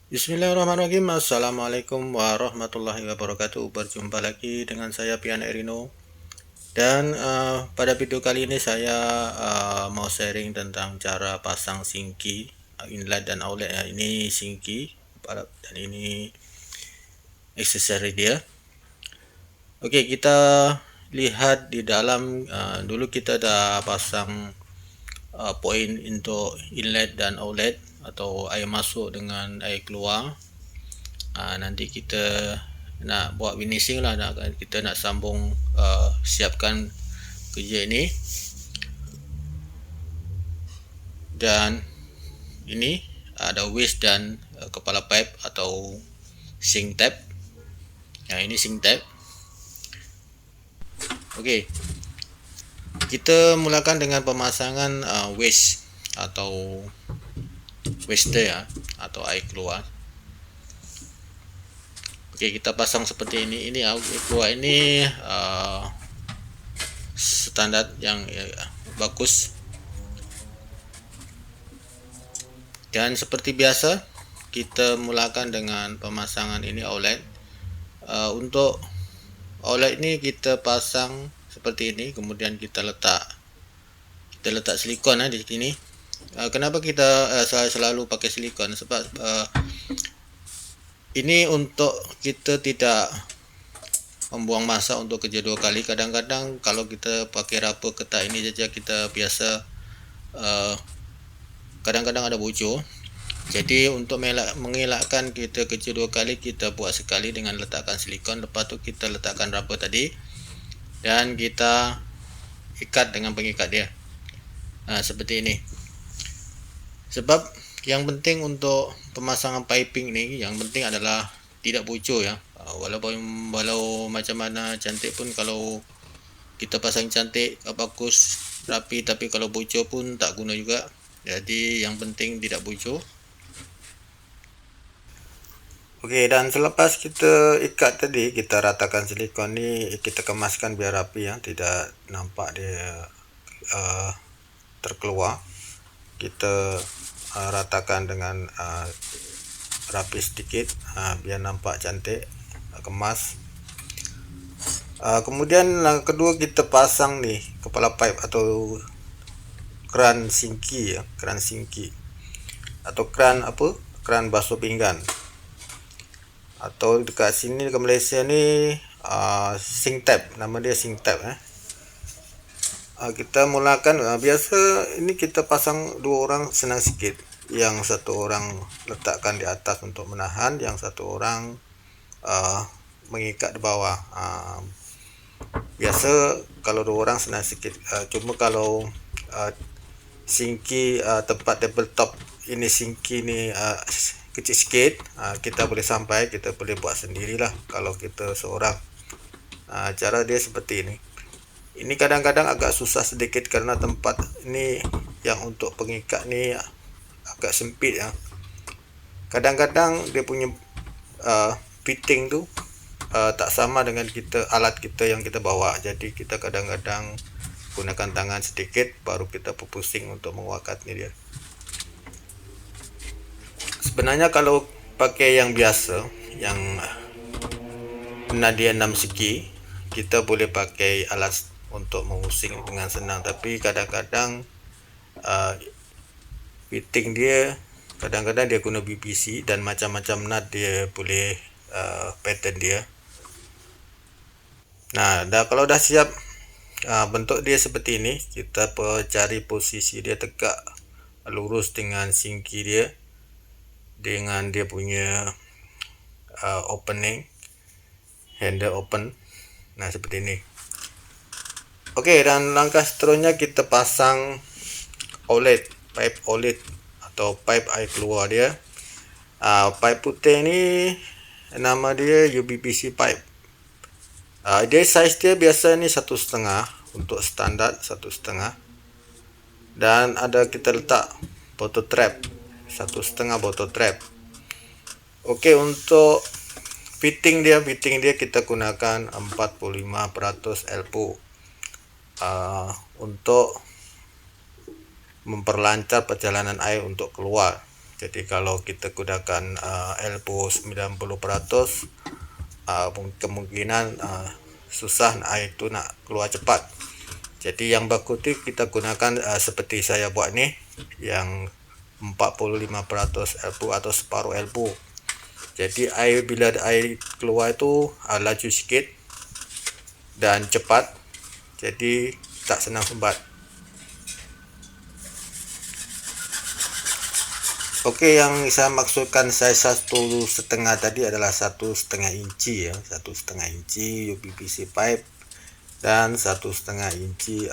Bismillahirrahmanirrahim. Assalamualaikum warahmatullahi wabarakatuh. Berjumpa lagi dengan saya Pian Erino. Dan pada video kali ini saya mau sharing tentang cara pasang sinki inlet dan outlet. Ini sinki dan ini aksesori dia. Oke, kita lihat di dalam. Dulu kita dah pasang poin untuk inlet dan outlet atau air masuk dengan air keluar. Nanti kita nak buat finishing lah, kita nak sambung siapkan kerja ini. Dan ini ada waste dan kepala pipe atau sink tap. Ini sink tap. Okey, kita mulakan dengan pemasangan waste atau waster ya, atau air keluar. Okey, kita pasang seperti ini. Ini air keluar ini standar yang bagus. Dan seperti biasa, kita mulakan dengan pemasangan ini outlet. Untuk outlet ini kita pasang seperti ini, kemudian kita letak silikon di sini. Kenapa kita selalu pakai silikon? Sebab ini untuk kita tidak membuang masa untuk kerja dua kali. Kadang-kadang kalau kita pakai raba ketat ini saja, kita biasa kadang-kadang ada bocor. Jadi untuk mengelakkan kita kerja dua kali, kita buat sekali dengan letakkan silikon. Lepas tu kita letakkan raba tadi dan kita ikat dengan pengikat dia seperti ini. Sebab yang penting untuk pemasangan piping ni, yang penting adalah tidak bocor ya. Walau macam mana cantik pun, kalau kita pasang cantik, bagus, rapi, tapi kalau bocor pun tak guna juga. Jadi yang penting tidak bocor. Okey, dan selepas kita ikat tadi, kita ratakan silikon ni, kita kemaskan biar rapi ya, tidak nampak dia terkeluar. Kita ratakan dengan rapi sedikit biar nampak cantik, kemas. Kemudian kedua, kita pasang ni kepala pipe atau keran sinki ya, keran sinki atau keran basuh pinggan, atau dekat sini dekat Malaysia ni sink tap, nama dia sink tap. Kita mulakan biasa ini kita pasang dua orang senang sikit, yang satu orang letakkan di atas untuk menahan, yang satu orang mengikat di bawah. Biasa kalau dua orang senang sikit. Cuma kalau sinki tempat tabletop ini, sinki ni kecil sikit, kita boleh kita boleh buat sendirilah kalau kita seorang. Cara dia seperti ini. Ini kadang-kadang agak susah sedikit karena tempat ini yang untuk pengikat ni agak sempit ya. Kadang-kadang dia punya fitting tu tak sama dengan alat kita yang kita bawa. Jadi kita kadang-kadang gunakan tangan sedikit, baru kita pusing untuk menguatkan dia. Sebenarnya kalau pakai yang biasa, yang nadia 6 segi, kita boleh pakai alat untuk mengusing dengan senang. Tapi kadang-kadang fitting dia, kadang-kadang dia guna BPC dan macam-macam nut dia boleh pattern dia. Nah, kalau dah siap bentuk dia seperti ini, kita cari posisi dia tegak lurus dengan sinki dia, dengan dia punya opening, handle open. Nah, seperti ini. Okey, dan langkah seterusnya kita pasang outlet, pipe outlet atau pipe air keluar dia. Pipe putih ni nama dia UBPC pipe. Dia saiz dia biasa ni 1,5 untuk standard 1,5, dan ada kita letak bottle trap 1,5 bottle trap. Okey, untuk fitting dia kita gunakan 45% elbow untuk memperlancar perjalanan air untuk keluar. Jadi kalau kita gunakan elbow 90%, kemungkinan susah air itu nak keluar cepat. Jadi yang bagus tu kita gunakan seperti saya buat ni, yang 45% elbow atau separuh elbow. Jadi bila air keluar itu laju sikit dan cepat, jadi tak senang sumbat. Okey, yang saya maksudkan saiz 1,5 tadi adalah 1,5 inci ya, 1,5 inci UPVC pipe dan 1,5 inci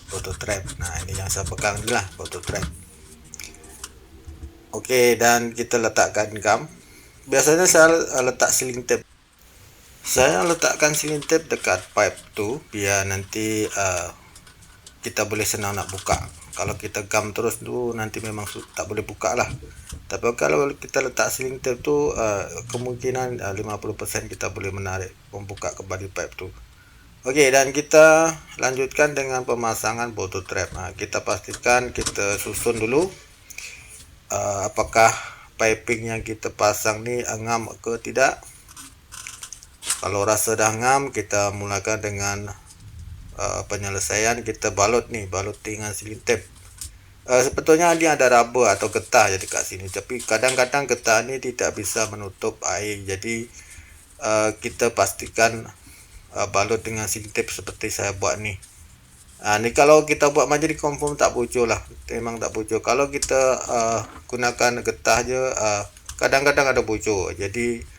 bottle trap. Nah, ini yang saya pegang ni lah, bottle trap. Okey, dan kita letakkan gam. Biasanya saya letak sealing tape. Saya letakkan sealing tape dekat pipe tu biar nanti kita boleh senang nak buka. Kalau kita gam terus tu nanti memang tak boleh buka lah. Tapi kalau kita letak sealing tape tu kemungkinan 50% kita boleh menarik membuka kembali pipe tu. Okey, dan kita lanjutkan dengan pemasangan bottle trap. Kita pastikan kita susun dulu apakah piping yang kita pasang ni ngam ke tidak. Kalau rasa dah ngam, kita mulakan dengan penyelesaian. Kita balut dengan sealing tape. Sebetulnya ni ada rubber atau getah jadi kat sini, tapi kadang-kadang getah ni tidak bisa menutup air. Jadi kita pastikan balut dengan sealing tape seperti saya buat ni. Ni kalau kita buat macam ni confirm tak bocor lah, memang tak bocor. Kalau kita gunakan getah je, kadang-kadang ada bocor. Jadi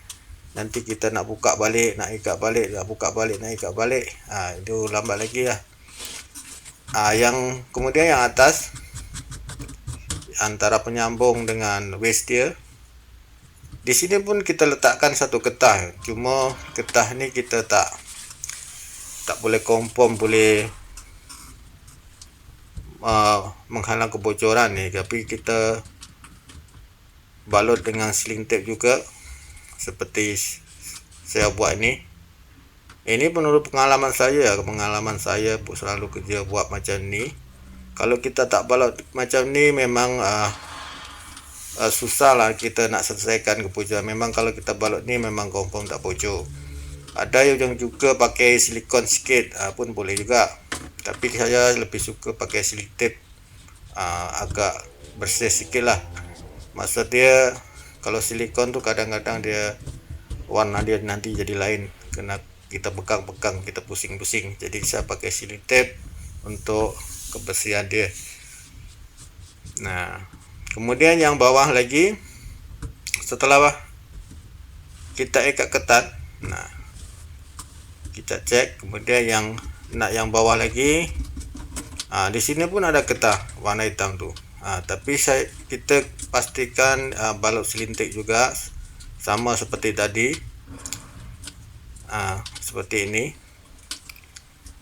nanti kita nak buka balik, nak ikat balik, nak buka balik, nak ikat balik, itu lambat lagi lah. Yang kemudian yang atas, antara penyambung dengan waste dia, di sini pun kita letakkan satu getah. Cuma getah ni kita tak boleh confirm boleh menghalang kebocoran ni, tapi kita balut dengan sealing tape juga seperti saya buat ni. Ini menurut pengalaman saya selalu kerja buat macam ni. Kalau kita tak balut macam ni memang susah lah kita nak selesaikan kebocoran. Memang kalau kita balut ni memang confirm tak bocor. Ada yang juga pakai silikon sikit pun boleh juga, tapi saya lebih suka pakai sealing tape, agak bersih sikit lah. Maksud dia, kalau silikon tu kadang-kadang dia warna dia nanti jadi lain, kena kita pegang-pegang, kita pusing-pusing. Jadi saya pakai sealing tape untuk kebersihan dia. Nah, kemudian yang bawah lagi, setelah kita ikat ketat, nah kita cek. Kemudian yang bawah lagi, di sini pun ada getah warna hitam tu. Tapi kita pastikan balut sealing tape juga sama seperti tadi, seperti ini.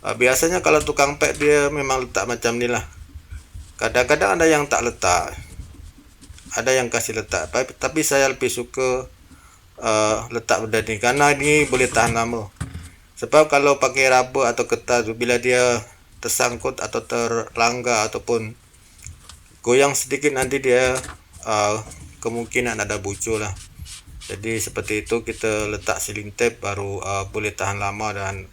Biasanya kalau tukang pack dia memang letak macam ni lah. Kadang-kadang ada yang tak letak, ada yang kasih letak, tapi saya lebih suka letak benda ni karena ni boleh tahan lama. Sebab kalau pakai rubber atau getah tu, bila dia tersangkut atau terlanggar ataupun goyang sedikit, nanti dia kemungkinan ada bocor lah. Jadi seperti itu, kita letak sealing tape baru boleh tahan lama dan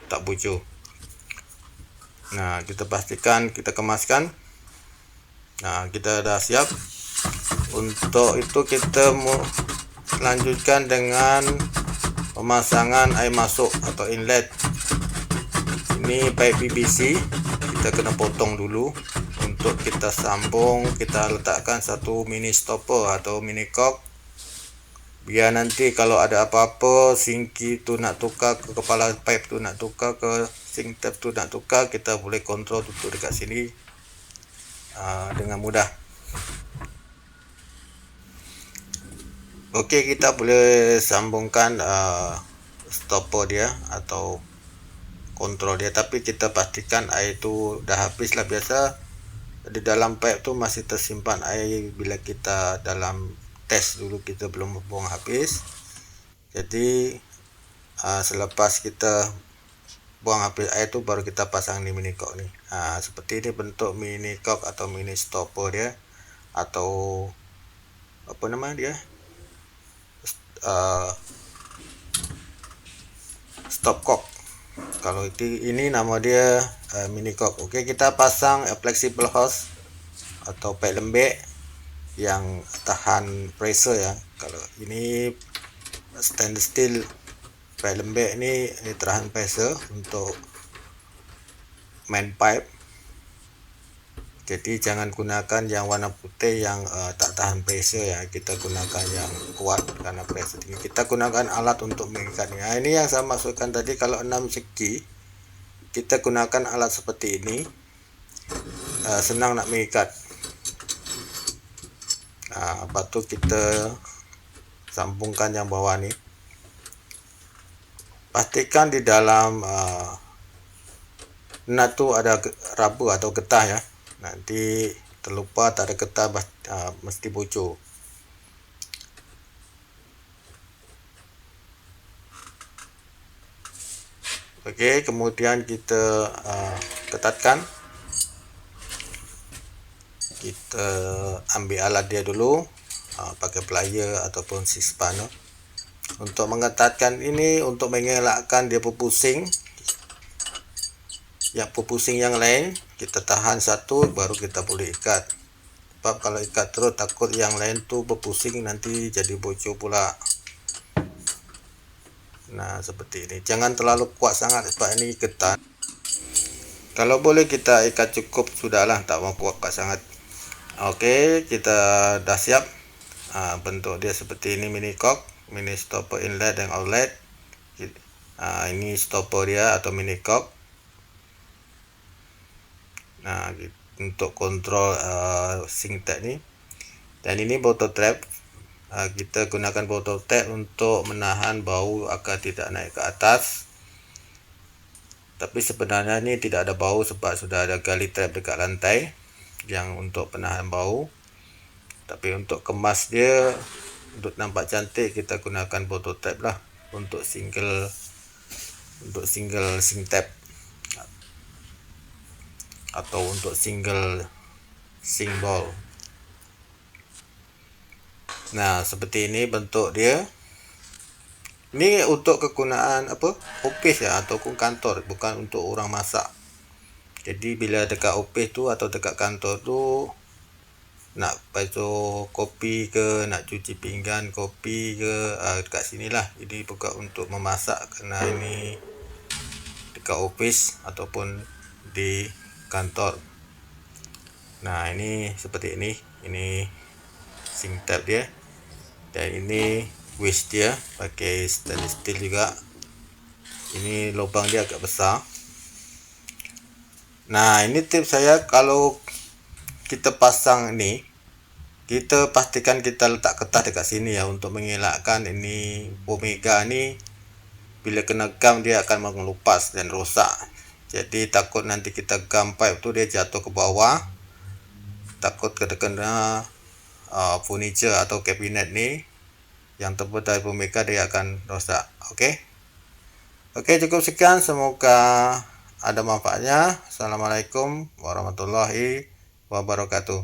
tak bocor. Nah, kita pastikan kita kemaskan. Nah, kita dah siap. Untuk itu kita lanjutkan dengan pemasangan air masuk atau inlet. Ini pipe PVC, kita kena potong dulu. Untuk kita sambung, kita letakkan satu mini stopper atau mini cork, biar nanti kalau ada apa-apa, sinki tu nak tukar ke kepala pipe tu nak tukar ke sink tap tu nak tukar, kita boleh kontrol tutup dekat sini dengan mudah. Okey, kita boleh sambungkan stopper dia atau kontrol dia, tapi kita pastikan air tu dah habis lah. Biasa di dalam pipe tu masih tersimpan air bila kita dalam test dulu, kita belum buang habis. Jadi selepas kita buang habis air tu, baru kita pasang ni mini cork ni. Seperti ini bentuk mini cork atau mini stopper dia. atau apa nama dia, uh, stopcock. Kalau ini nama dia mini cock. Oke, kita pasang flexible hose atau pipe lembek yang tahan pressure ya. Kalau ini stainless steel pipe lembek ini tahan pressure untuk main pipe. Jadi jangan gunakan yang warna putih yang tak tahan pressure ya. Kita gunakan yang kuat karena pressure tinggi. Kita gunakan alat untuk mengikatnya. Nah, ini yang saya masukkan tadi. Kalau 6 segi kita gunakan alat seperti ini, senang nak mengikat. Nah, apa tuh kita sambungkan yang bawah nih. Pastikan di dalam nut tuh ada raba atau getah ya. Nanti terlupa tak ada getah, mesti bocor. Oke, kemudian kita ketatkan. Kita ambil alat dia dulu, pakai plier ataupun si spanner untuk mengetatkan ini, untuk mengelakkan dia berpusing. Yang berpusing yang lain kita tahan satu, baru kita boleh ikat. Sebab kalau ikat terus takut yang lain tuh berpusing, nanti jadi bocor pula. Nah, seperti ini. Jangan terlalu kuat sangat sebab ini ketat. Kalau boleh kita ikat cukup sudahlah, tak mau kuat sangat. Oke, kita dah siap. Bentuk dia seperti ini, mini cock, mini stopper inlet dan outlet. Ini stopper dia atau mini cock. Nah, untuk kontrol sink tap ni. Dan ini bottle trap. Kita gunakan bottle trap untuk menahan bau agar tidak naik ke atas. Tapi sebenarnya ini tidak ada bau sebab sudah ada gali trap dekat lantai yang untuk penahan bau. Tapi untuk kemas dia, untuk nampak cantik, kita gunakan bottle trap lah untuk single sink tap atau untuk single sink bowl. Nah, seperti ini bentuk dia. Ini untuk kegunaan office ya ataupun kantor, bukan untuk orang masak. Jadi bila dekat office tu atau dekat kantor tu nak basuh kopi ke, nak cuci pinggan kopi ke, dekat sinilah. Ini bukan untuk memasak, kerana ini dekat office ataupun di kantor. Nah, ini seperti ini. Ini sink tap dia. Dan ini waste dia, pakai stainless steel juga. Ini lubang dia agak besar. Nah, ini tips saya, kalau kita pasang ini, kita pastikan kita letak getah dekat sini ya, untuk mengelakkan ini omega ni bila kena gam dia akan mengelupas dan rosak. Jadi takut nanti kita gam pipe tu dia jatuh ke bawah, takut kena furniture atau kabinet ni yang terbuat dari omega, dia akan rosak. Oke, cukup sekian, semoga ada manfaatnya. Assalamualaikum warahmatullahi wabarakatuh.